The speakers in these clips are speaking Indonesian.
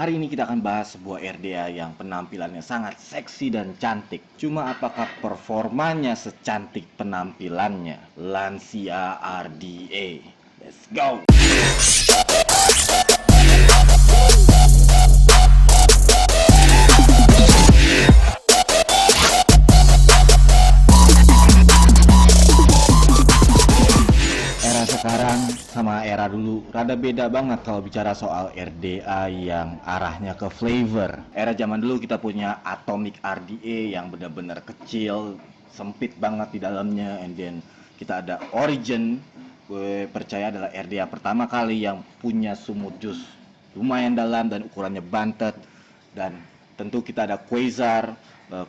Hari ini kita akan bahas sebuah RDA yang penampilannya sangat seksi dan cantik. Cuma apakah performanya secantik penampilannya? Lancia RDA. Let's go! Era sekarang sama era dulu rada beda banget kalau bicara soal RDA yang arahnya ke flavor. Era zaman dulu kita punya Atomic RDA yang benar-benar kecil, sempit banget di dalamnya, and then kita ada Origin. Gue percaya adalah RDA pertama kali yang punya sumur jus lumayan dalam dan ukurannya bantet. Dan tentu kita ada Quasar.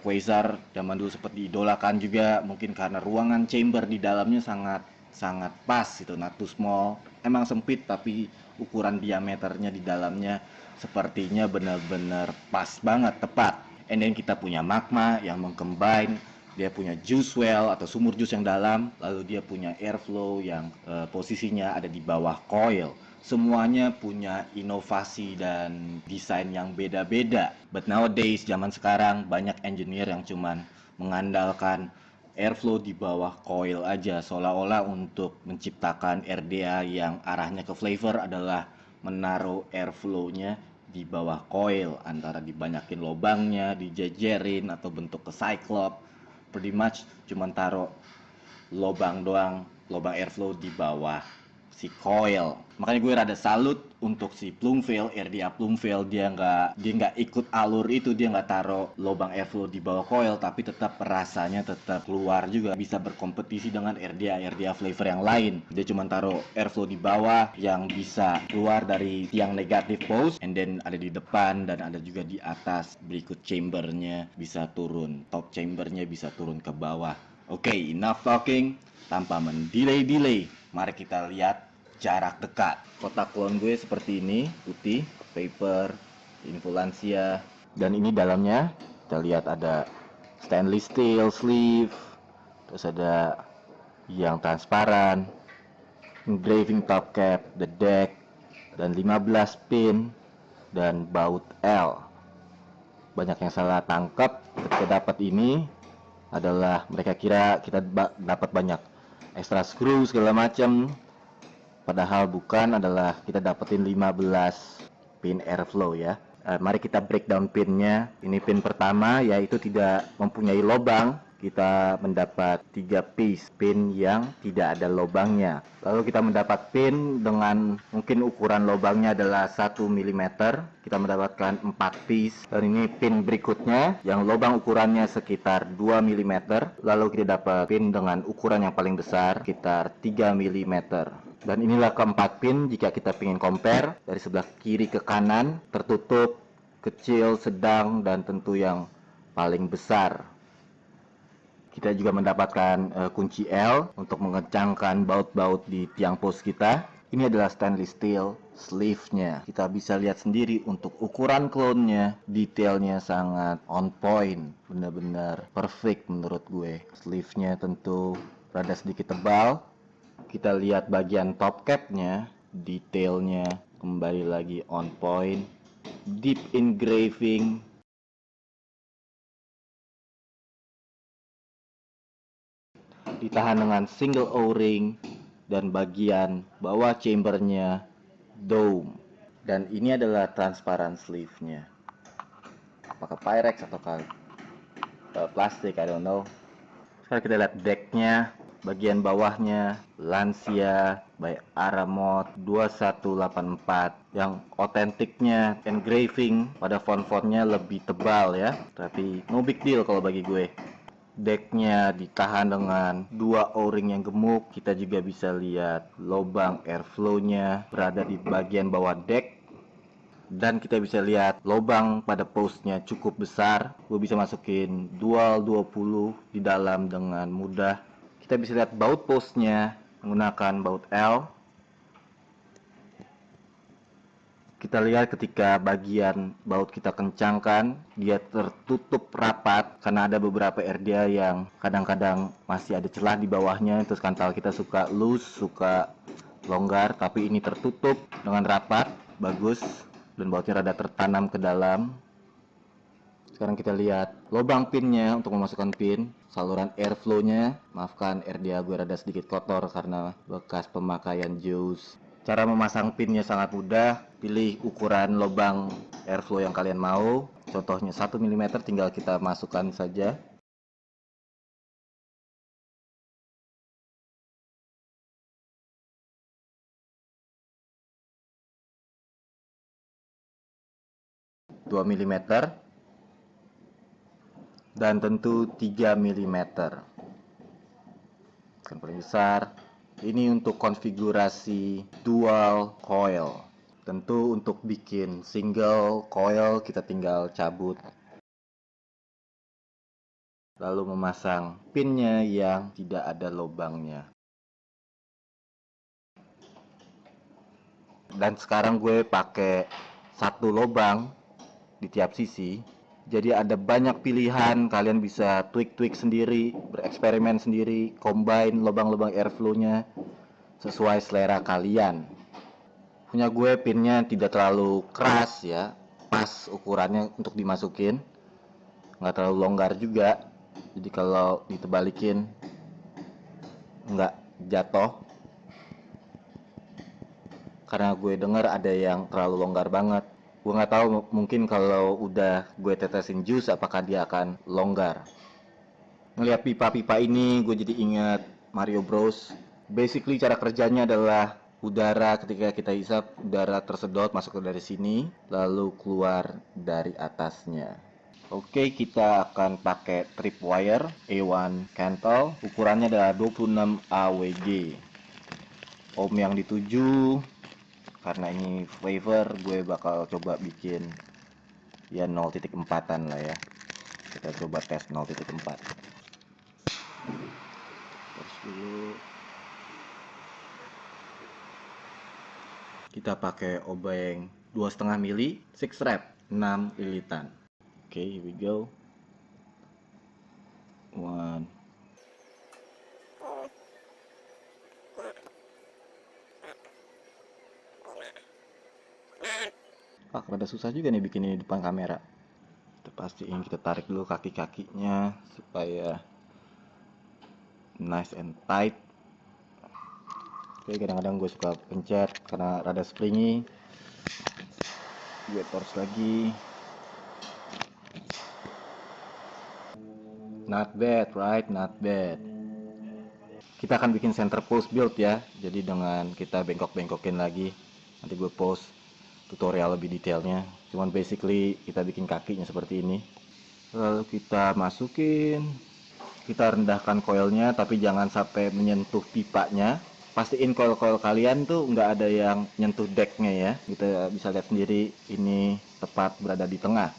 Quasar zaman dulu sempat diidolakan juga, mungkin karena ruangan chamber di dalamnya sangat pas gitu, not too small. Emang sempit tapi ukuran diameternya di dalamnya sepertinya benar-benar pas banget, tepat. And then kita punya Magma yang mengcombine, dia punya juice well atau sumur jus yang dalam, lalu dia punya airflow yang posisinya ada di bawah coil. Semuanya punya inovasi dan desain yang beda-beda. But nowadays, zaman sekarang banyak engineer yang cuman mengandalkan airflow di bawah coil aja, seolah-olah untuk menciptakan RDA yang arahnya ke flavor adalah menaruh airflow-nya di bawah coil, antara dibanyakin lobangnya, dijejerin atau bentuk ke cyclop. Pretty much cuman taruh lobang doang, lobang airflow di bawah si coil. Makanya gue rada salut untuk si Plumvale, RDA Plumvale. Dia nggak ikut alur itu, dia nggak taruh lobang airflow di bawah coil, tapi tetap rasanya tetap keluar juga, bisa berkompetisi dengan RDA flavor yang lain. Dia cuma taruh airflow di bawah yang bisa keluar dari tiang negatif pose, and then ada di depan dan ada juga di atas. Berikut chambernya bisa turun, top chambernya bisa turun ke bawah. Oke, enough talking. Tanpa mendelay, mari kita lihat jarak dekat. Kotak clone gue seperti ini, putih, paper, info Lancia. Dan ini dalamnya, kita lihat ada stainless steel sleeve, terus ada yang transparan, engraving top cap, the deck, dan 15 pin, dan baut L. Banyak yang salah tangkap ketika dapat ini adalah mereka kira kita dapat banyak extra screw segala macam, padahal bukan, adalah kita dapetin 15 pin airflow ya. Mari kita breakdown pinnya. Ini pin pertama, yaitu tidak mempunyai lubang. Kita mendapat 3 piece pin yang tidak ada lubangnya. Lalu kita mendapat pin dengan mungkin ukuran lubangnya adalah 1 mm. Kita mendapatkan 4 piece. Dan ini pin berikutnya yang lubang ukurannya sekitar 2 mm. Lalu kita dapat pin dengan ukuran yang paling besar sekitar 3 mm. Dan inilah keempat pin jika kita ingin compare dari sebelah kiri ke kanan, tertutup, kecil, sedang, dan tentu yang paling besar. Kita juga mendapatkan kunci L untuk mengencangkan baut-baut di tiang pos kita. Ini adalah stainless steel sleeve-nya. Kita bisa lihat sendiri untuk ukuran clone-nya, detailnya sangat on point, benar-benar perfect menurut gue. Sleeve-nya tentu rada sedikit tebal. Kita lihat bagian top cap-nya, detailnya kembali lagi on point, deep engraving, ditahan dengan single O-ring, dan bagian bawah chambernya dome. Dan ini adalah transparan sleeve-nya. Apakah Pyrex atau plastik, I don't know. Sekarang kita lihat deck-nya. Bagian bawahnya Lancia by Aramot 2184. Yang otentiknya engraving pada font-fontnya lebih tebal ya, tapi no big deal kalau bagi gue. Decknya ditahan dengan 2 O-ring yang gemuk. Kita juga bisa lihat lubang airflow-nya berada di bagian bawah deck. Dan kita bisa lihat lubang pada post-nya cukup besar. Gue bisa masukin dual 20 di dalam dengan mudah. Kita bisa lihat baut post-nya menggunakan baut L. Kita lihat ketika bagian baut kita kencangkan, dia tertutup rapat karena ada beberapa RDA yang kadang-kadang masih ada celah di bawahnya, terus kantal kita suka loose, suka longgar, tapi ini tertutup dengan rapat, bagus. dan bautnya rada tertanam ke dalam. Sekarang kita lihat lubang pinnya untuk memasukkan pin, saluran airflow-nya. Maafkan RDA gue rada sedikit kotor karena bekas pemakaian jus. Cara memasang pinnya sangat mudah. Pilih ukuran lubang airflow yang kalian mau. Contohnya 1 mm, tinggal kita masukkan saja. Dua mm dan tentu 3 mm. Yang paling besar. Ini untuk konfigurasi dual coil. Tentu untuk bikin single coil kita tinggal cabut, lalu memasang pinnya yang tidak ada lubangnya. Dan sekarang gue pakai satu lubang di tiap sisi. Jadi ada banyak pilihan, kalian bisa tweak-tweak sendiri, bereksperimen sendiri, combine lubang-lubang airflow-nya sesuai selera kalian. Punya gue pinnya tidak terlalu keras ya, pas ukurannya untuk dimasukin, nggak terlalu longgar juga. Jadi kalau ditebalikin nggak jatuh. Karena gue denger ada yang terlalu longgar banget. Gue nggak tahu, mungkin kalau udah gue tetesin jus apakah dia akan longgar. Ngeliat pipa-pipa ini gue jadi ingat Mario Bros. Basically cara kerjanya adalah udara, ketika kita hisap udara tersedot masuk dari sini lalu keluar dari atasnya. Oke, kita akan pakai tripwire A1 Cantle. Ukurannya adalah 26 AWG. Ohm yang dituju, karena ini flavor, gue bakal coba bikin ya 0.4an lah ya. Kita coba tes 0.4. Terus dulu kita pakai obeng 2,5 mili, 6 wrap, 6 lilitan. Oke, here we go. 1. Rada susah juga nih bikin ini depan kamera. Kita pastiin, kita tarik dulu kaki-kakinya supaya nice and tight. Oke, kadang-kadang gue suka pencet karena rada springy. Gue torch lagi. Not bad, right? Not bad. Kita akan bikin center pulse build ya. Jadi dengan kita bengkok-bengkokin lagi. Nanti gue post tutorial lebih detailnya. Cuman basically kita bikin kakinya seperti ini. Lalu kita masukin. Kita rendahkan coilnya tapi jangan sampai menyentuh pipanya. Pastiin coil-coil kalian tuh nggak ada yang nyentuh decknya ya. Kita bisa lihat sendiri ini tepat berada di tengah.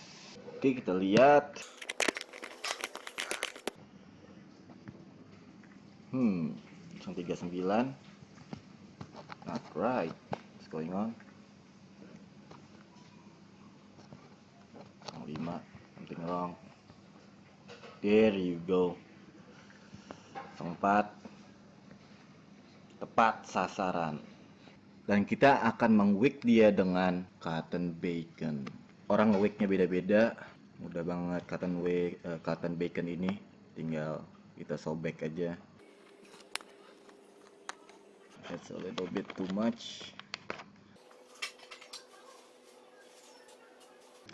Oke, kita lihat. 39. Not right. What's going on? 5. Something wrong. There you go. 4. Tepat sasaran. Dan kita akan meng-wick dia dengan cotton bacon. Orang nge-wicknya beda-beda. Mudah banget cotton bacon ini. Tinggal kita sobek aja. That's a little bit too much.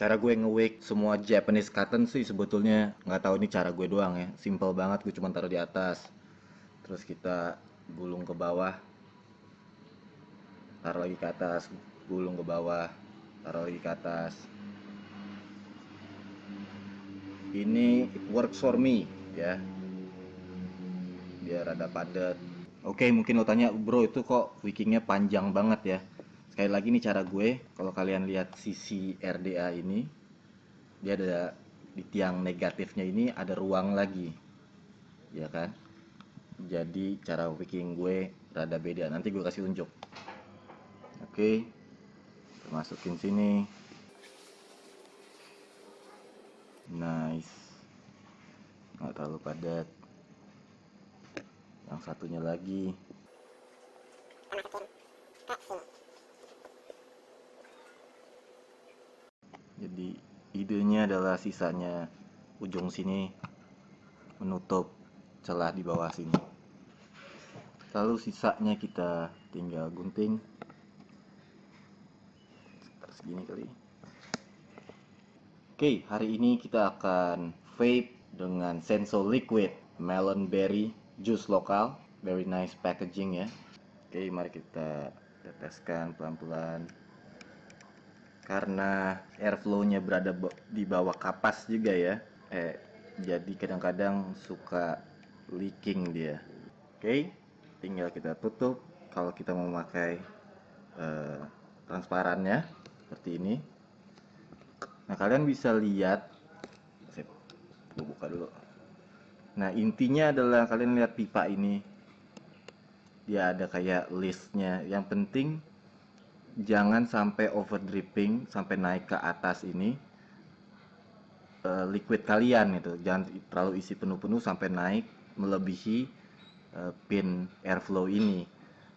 Cara gue nge-wick semua Japanese cotton sih sebetulnya nggak tahu, ini cara gue doang ya. Simple banget, gue cuma taruh di atas. Terus kita gulung ke bawah. Taruh lagi ke atas, gulung ke bawah, taruh lagi ke atas. Ini it works for me ya. Biar rada padat. Oke, mungkin lo tanya, bro itu kok wickingnya panjang banget ya. Sekali lagi nih cara gue, kalau kalian lihat sisi RDA ini, dia ada di tiang negatifnya ini ada ruang lagi, ya kan? Jadi cara wicking gue rada beda. Nanti gue kasih tunjuk. Oke, masukin sini. Nice, nggak terlalu padat. Yang satunya lagi. Jadi idenya adalah sisanya ujung sini menutup celah di bawah sini. Lalu sisanya kita tinggal gunting segini kali. Oke, hari ini kita akan vape dengan Senso Liquid Melon Berry Juice lokal. Very nice packaging ya. Oke, mari kita teteskan pelan-pelan. Karena airflow-nya berada di bawah kapas juga ya. Jadi kadang-kadang suka leaking dia. Oke, tinggal kita tutup kalau kita mau memakai transparannya seperti ini. Nah, kalian bisa lihat, saya buka dulu. Nah, intinya adalah kalian lihat pipa ini, dia ada kayak listnya. Yang penting jangan sampai over dripping, sampai naik ke atas ini liquid kalian itu. Jangan terlalu isi penuh-penuh sampai naik melebihi pin airflow ini.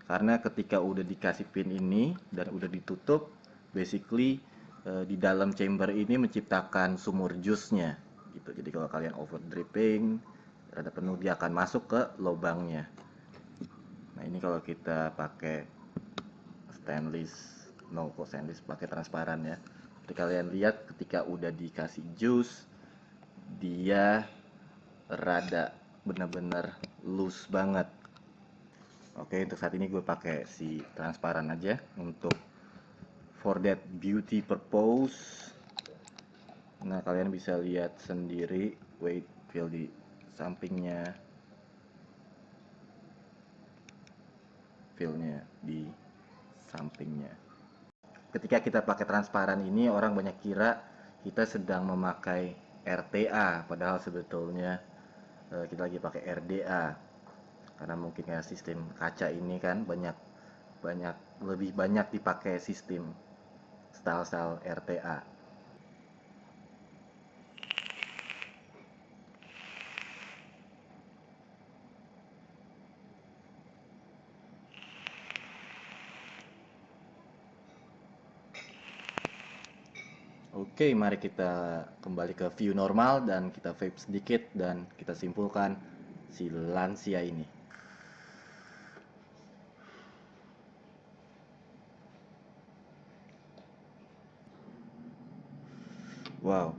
Karena ketika udah dikasih pin ini dan udah ditutup, basically di dalam chamber ini menciptakan sumur jusnya gitu. Jadi kalau kalian over dripping rada penuh, dia akan masuk ke lubangnya. Nah, ini kalau kita pakai stainless, pakai transparan ya. Jadi kalian lihat ketika udah dikasih jus, dia rada bener-bener loose banget. Oke, untuk saat ini gue pakai si transparan aja untuk for that beauty purpose. Nah, kalian bisa lihat sendiri, wait, feel di sampingnya, feelnya di sampingnya. Ketika kita pakai transparan ini, orang banyak kira kita sedang memakai RTA, padahal sebetulnya kita lagi pakai RDA. Karena mungkin ya sistem kaca ini kan lebih banyak dipakai sistem style-style RTA. Oke, mari kita kembali ke view normal dan kita vape sedikit dan kita simpulkan si lansia ini. Wow.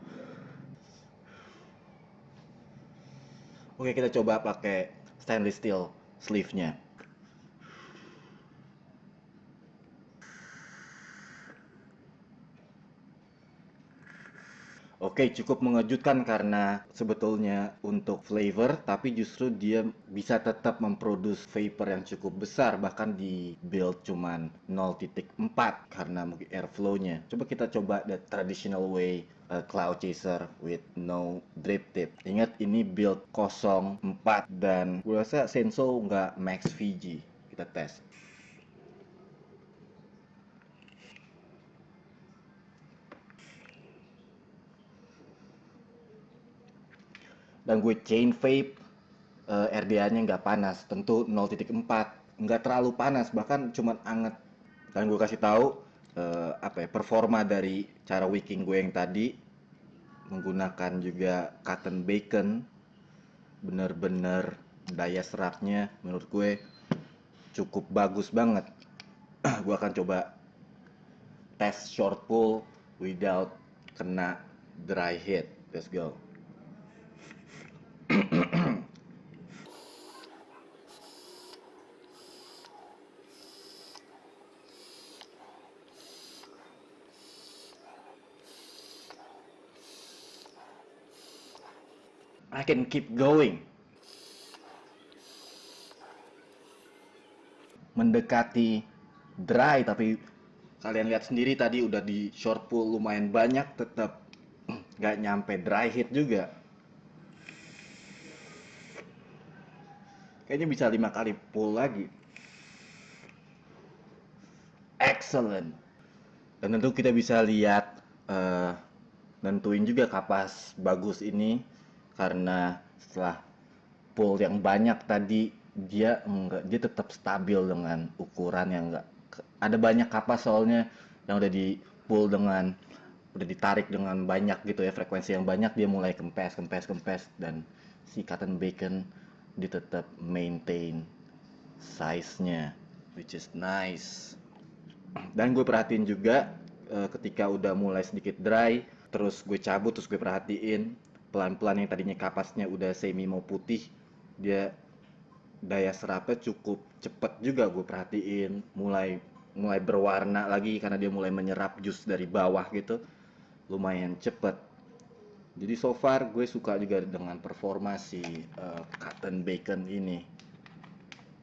Oke, kita coba pakai stainless steel sleeve-nya. Oke, cukup mengejutkan karena sebetulnya untuk flavor, tapi justru dia bisa tetap memproduce vapor yang cukup besar, bahkan di build cuman 0.4 karena mungkin airflow-nya. Coba the traditional way cloud chaser with no drip tip. Ingat ini build 04 dan gue rasa Senso nggak max VG. Kita tes. Dan gue chain vape, RDA-nya nggak panas, tentu 0.4, nggak terlalu panas, bahkan cuman anget. Dan gue kasih tahu performa dari cara wicking gue yang tadi menggunakan juga cotton bacon, bener-bener daya serapnya menurut gue cukup bagus banget. Gue akan coba tes short pull without kena dry heat. Let's go. I can keep going. Mendekati dry, tapi kalian lihat sendiri tadi udah di short pull lumayan banyak, tetap nggak nyampe dry hit juga. Kayaknya bisa 5 kali pull lagi. Excellent. Dan tentu kita bisa lihat nentuin juga kapas bagus ini karena setelah pull yang banyak tadi dia tetap stabil dengan ukuran yang enggak ada banyak kapas soalnya yang udah di pull dengan udah ditarik dengan banyak gitu ya, frekuensi yang banyak, dia mulai kempes kempes kempes, dan si cotton bacon dia tetap maintain size-nya, which is nice. Dan gue perhatiin juga ketika udah mulai sedikit dry, terus gue cabut, terus gue perhatiin pelan-pelan yang tadinya kapasnya udah semi mau putih, dia daya serapnya cukup cepet juga, gue perhatiin mulai mulai berwarna lagi karena dia mulai menyerap jus dari bawah gitu, lumayan cepet. Jadi so far gue suka juga dengan performa si cotton bacon ini.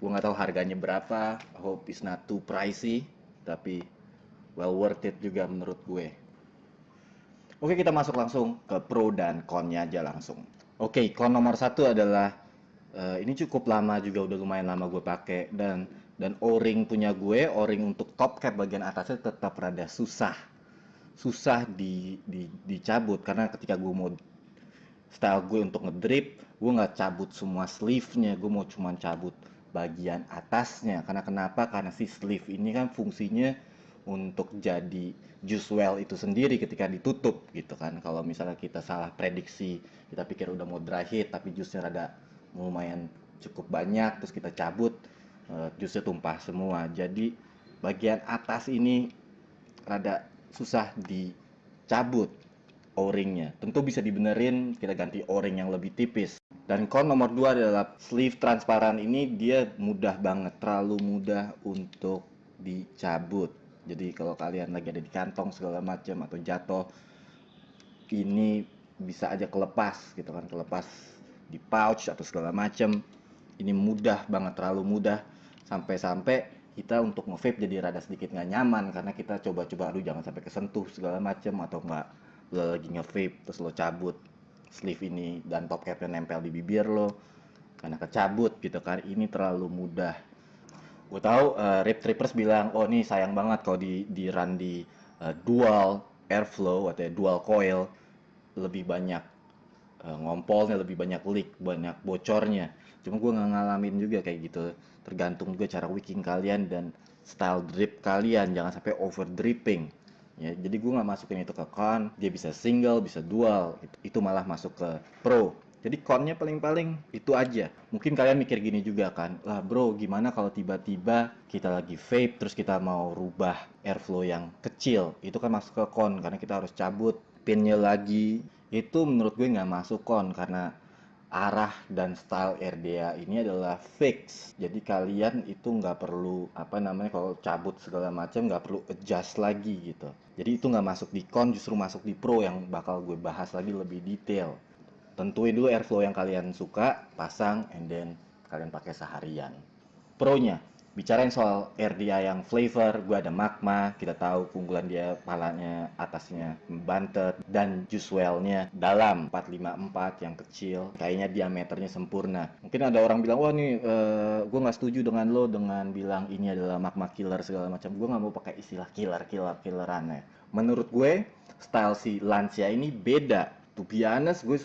Gue nggak tahu harganya berapa, hope it's not too pricey, tapi well worth it juga menurut gue. Oke, kita masuk langsung ke pro dan connya aja langsung. Oke, con nomor satu adalah ini cukup lama juga, udah lumayan lama gue pakai, dan o-ring punya gue, o-ring untuk top cap bagian atasnya tetap rada susah dicabut, karena ketika gue mau style gue untuk ngedrip, gue nggak cabut semua sleeve-nya, gue mau cuman cabut bagian atasnya. Karena kenapa? Karena si sleeve ini kan fungsinya untuk jadi juice well itu sendiri ketika ditutup gitu kan. Kalau misalnya kita salah prediksi, kita pikir udah mau dry heat tapi jusnya rada lumayan cukup banyak, terus kita cabut, jusnya tumpah semua. Jadi bagian atas ini rada susah dicabut o-ringnya. Tentu bisa dibenerin, kita ganti o-ring yang lebih tipis. Dan con nomor 2 adalah sleeve transparan ini, dia mudah banget, terlalu mudah untuk dicabut. Jadi kalau kalian lagi ada di kantong segala macam atau jatuh, ini bisa aja kelepas gitu kan, kelepas di pouch atau segala macam. Ini mudah banget, terlalu mudah, sampai-sampai kita untuk nge-vape jadi rada sedikit nggak nyaman karena kita coba-coba, aduh jangan sampai kesentuh segala macam, atau nggak, lo lagi nge-vape terus lo cabut sleeve ini dan top capnya nempel di bibir lo karena kecabut gitu kan. Ini terlalu mudah. Gue tahu rip trippers bilang, oh ini sayang banget kalau di run di dual airflow atau dual coil, lebih banyak ngompolnya, lebih banyak leak, banyak bocornya. Cuma gue nggak ngalamin juga kayak gitu. Tergantung juga cara wicking kalian dan style drip kalian, jangan sampai over dripping. Ya, jadi gue nggak masukin itu ke con, dia bisa single, bisa dual, itu malah masuk ke pro. Jadi connya paling-paling itu aja. Mungkin kalian mikir gini juga kan, lah bro gimana kalau tiba-tiba kita lagi vape terus kita mau rubah airflow yang kecil, itu kan masuk ke con karena kita harus cabut pinnya lagi. Itu menurut gue nggak masuk con karena arah dan style RDA ini adalah fix. Jadi kalian itu nggak perlu apa namanya, kalau cabut segala macam nggak perlu adjust lagi gitu. Jadi itu nggak masuk di con, justru masuk di pro yang bakal gue bahas lagi lebih detail. Tentuin dulu airflow yang kalian suka, pasang, and then kalian pakai seharian. Pro-nya, bicarain soal RDA yang flavor, gue ada Magma, kita tahu keunggulan dia, palanya atasnya bantet, dan juice well-nya dalam 454 yang kecil, kayaknya diameternya sempurna. Mungkin ada orang bilang, wah nih gue nggak setuju dengan lo dengan bilang ini adalah Magma killer segala macam. Gue nggak mau pakai istilah killeran ya. Menurut gue, style si Lancia ini beda. To be honest, gue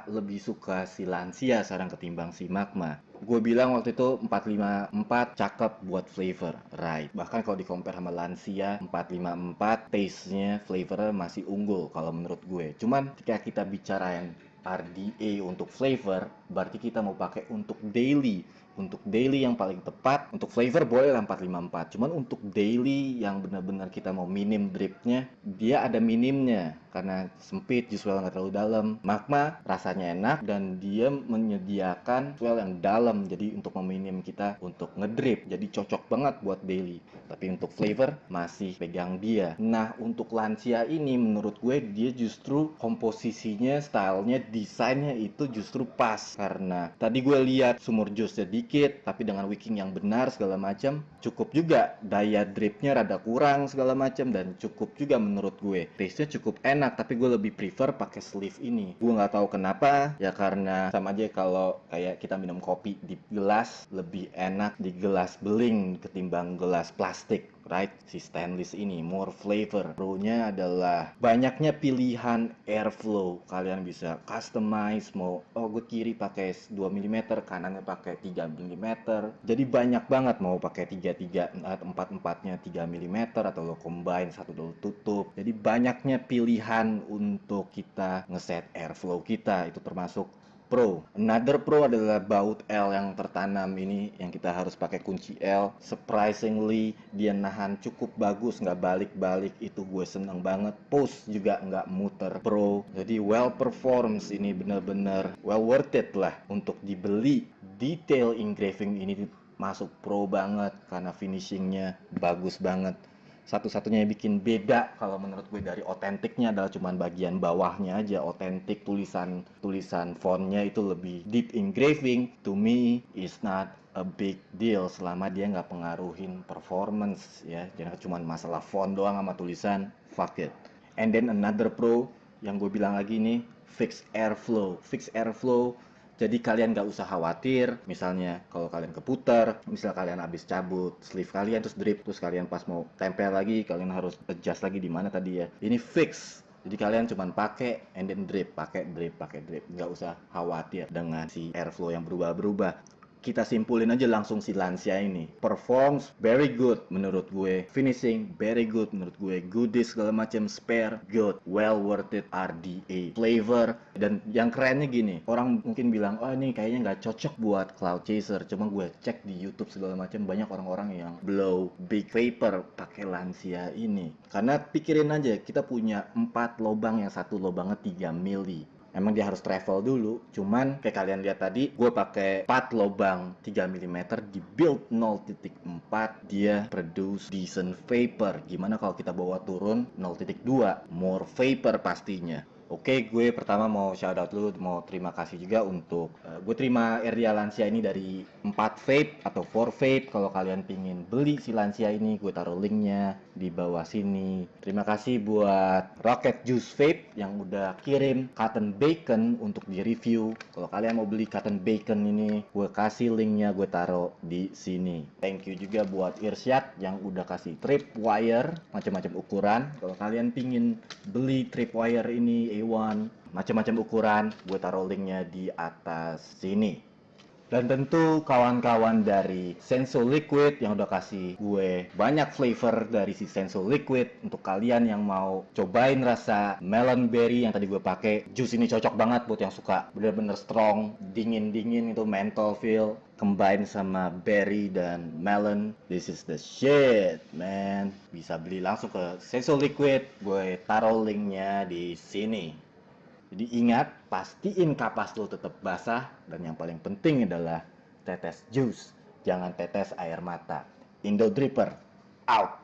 lebih suka si Lancia sekarang ketimbang si Magma. Gue bilang waktu itu 454 cakep buat flavor, right? Bahkan kalau di compare sama Lancia 454, taste-nya, flavornya masih unggul kalau menurut gue. Cuman ketika kita bicara yang RDA untuk flavor, berarti kita mau pakai untuk daily. Untuk daily yang paling tepat, untuk flavor boleh lah 454. Cuman untuk daily yang benar-benar kita mau minim dripnya, dia ada minimnya. Karena sempit, juice well nggak terlalu dalam. Magma rasanya enak dan dia menyediakan juice well yang dalam. Jadi untuk meminim kita untuk ngedrip. Jadi cocok banget buat daily. Tapi untuk flavor masih pegang dia. Nah untuk Lancia ini menurut gue dia justru komposisinya, stylenya, desainnya itu justru pas. Karena tadi gue lihat sumur juice dikit, tapi dengan wicking yang benar segala macam, cukup juga. Daya dripnya rada kurang segala macam, dan cukup juga menurut gue. Taste-nya cukup enak, tapi gue lebih prefer pakai sleeve ini. Gue nggak tahu kenapa, ya karena sama aja kalau kayak kita minum kopi di gelas, lebih enak di gelas beling ketimbang gelas plastik. right? Si stainless ini more flavor. Pro-nya adalah banyaknya pilihan airflow. Kalian bisa customize mau gue kiri pakai 2 mm, kanannya pakai 3 mm. Jadi banyak banget mau pakai 4-4-nya 3 mm atau lo combine satu dulu tutup. Jadi banyaknya pilihan untuk kita ngeset airflow kita, itu termasuk Pro. Another Pro adalah baut L yang tertanam ini yang kita harus pakai kunci L. Surprisingly dia nahan cukup bagus, nggak balik-balik, itu gue seneng banget. Post juga nggak muter. Pro. Jadi well performs ini, bener-bener well worth it lah untuk dibeli. Detail engraving ini masuk pro banget karena finishingnya bagus banget. Satu-satunya yang bikin beda kalau menurut gue dari otentiknya adalah cuman bagian bawahnya aja otentik, tulisan fontnya itu lebih deep engraving. To me is not a big deal selama dia nggak pengaruhin performance ya. Jangan cuman masalah font doang sama tulisan, fuck it. And then another pro yang gue bilang lagi nih, fixed airflow. Jadi kalian nggak usah khawatir, misalnya kalau kalian keputar, misal kalian habis cabut sleeve kalian terus drip, terus kalian pas mau tempel lagi, kalian harus adjust lagi di mana tadi ya. Ini fix. Jadi kalian cuman pakai and then drip, pakai drip. Nggak usah khawatir dengan si airflow yang berubah-berubah. Kita simpulin aja langsung si Lancia ini. Performs very good menurut gue. Finishing very good menurut gue. Goodies segala macam, spare good. Well worth it RDA. Flavor. Dan yang kerennya gini, orang mungkin bilang, oh ini kayaknya nggak cocok buat Cloud Chaser. Cuma gue cek di YouTube segala macam, banyak orang-orang yang blow big vapor pakai Lancia ini. Karena pikirin aja, kita punya 4 lubang, yang satu lubangnya 3 mili. Emang dia harus travel dulu, cuman kayak kalian lihat tadi, gue pakai 4 lubang 3 mm di build 0.4, dia produce decent vapor. Gimana kalau kita bawa turun 0.2, more vapor pastinya. Oke, gue pertama mau shout out dulu, mau terima kasih juga untuk gue terima RDA Lancia ini dari 4 vape atau 4 vape. Kalau kalian pingin beli si Lancia ini, gue taruh linknya di bawah sini. Terima kasih buat Rocket Juice Vape yang udah kirim Cotton Bacon untuk di review. Kalau kalian mau beli Cotton Bacon ini, gue kasih linknya, gue taruh di sini. Thank you juga buat Irsyad yang udah kasih tripwire macam-macam ukuran. Kalau kalian pingin beli tripwire ini macam-macam ukuran, gue taruh linknya di atas sini. Dan tentu kawan-kawan dari Senso Liquid yang udah kasih gue banyak flavor dari si Senso Liquid. Untuk kalian yang mau cobain rasa melon berry yang tadi gue pakai, jus ini cocok banget buat yang suka bener-bener strong, dingin-dingin itu menthol feel, combine sama berry dan melon. This is the shit, man. Bisa beli langsung ke Senso Liquid, gue taruh linknya di sini. Jadi ingat, pastiin kapas lo tetap basah, dan yang paling penting adalah tetes jus, jangan tetes air mata. Indo Dripper, out!